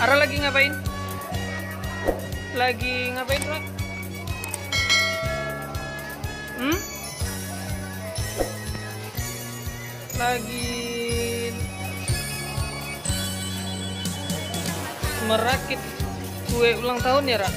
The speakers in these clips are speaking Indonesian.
Ara lagi ngapain? Lagi ngapain, Ra? Lagi merakit kue ulang tahun ya, Ra?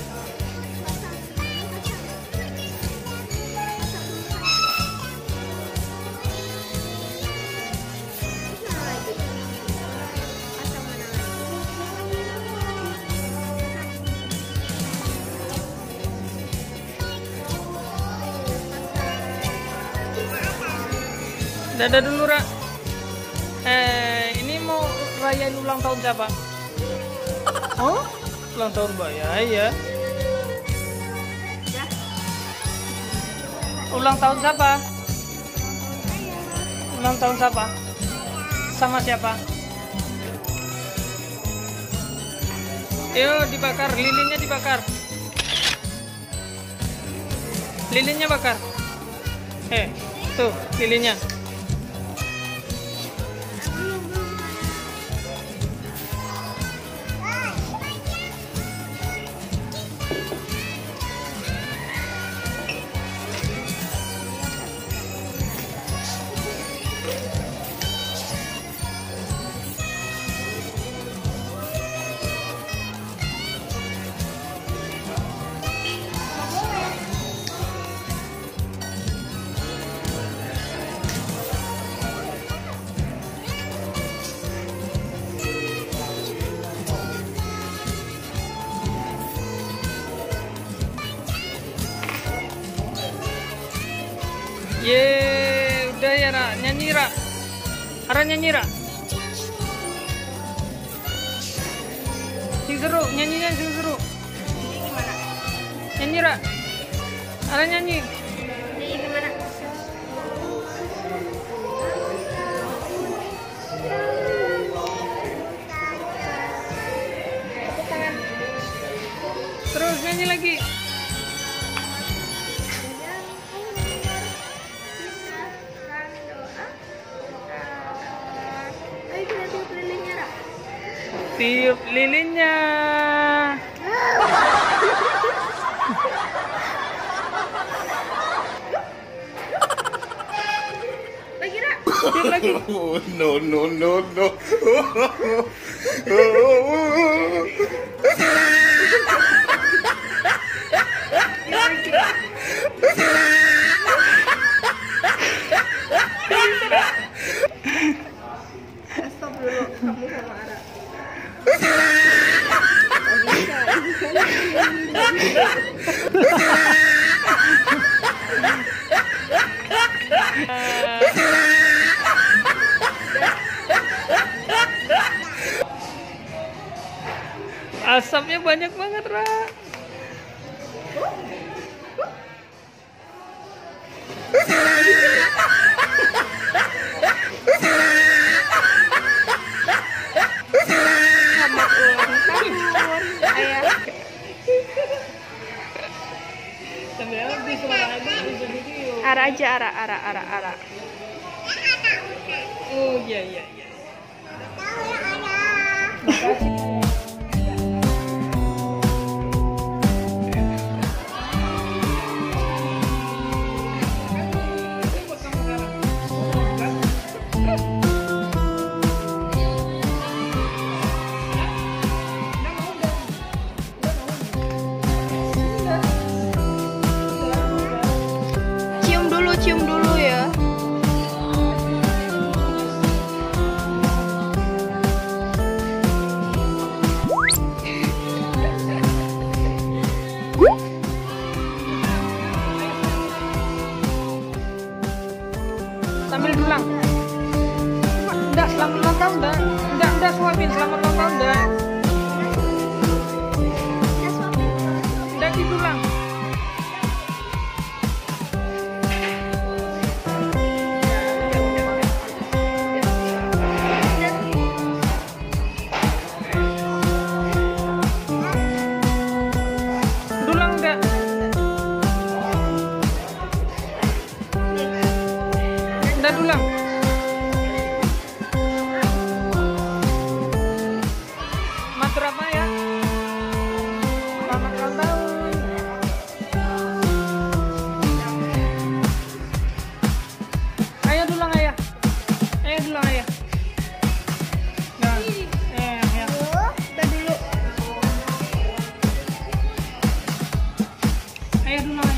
Dadah dulu, Ra. Ini mau rayain ulang tahun siapa? Oh, ulang tahun Mbak ya. Ulang tahun siapa? Ulang tahun siapa? Sama siapa? Yuk dibakar, lilinnya dibakar. Lilinnya bakar. Tuh lilinnya. Yeay, udah ya, Ra. Nyanyi, Ra. Ara nyanyi, Ra. Sing seru, nyanyinya sing seru. Gimana? Nyanyi, Ra. Ara nyanyi. Ini gimana? Terus nyanyi lagi. Tiup lilinnya. Lagi, Ra. Tiup lagi. No. Stop dulu, kamu sama Ara. Asapnya banyak banget, Ra. Selamat ulang tahun, Ayah. Sambil habis suara aja bisa video. Ara aja, Ara. Oh iya. Cium dulu ya. Sambil dulang. Enggak, selamat ulang tahun, enggak suapin, selamat ulang tahun, enggak didulang. Dulang enggak? Enggak dulang. Matur apa ya? ayah dulu ayah.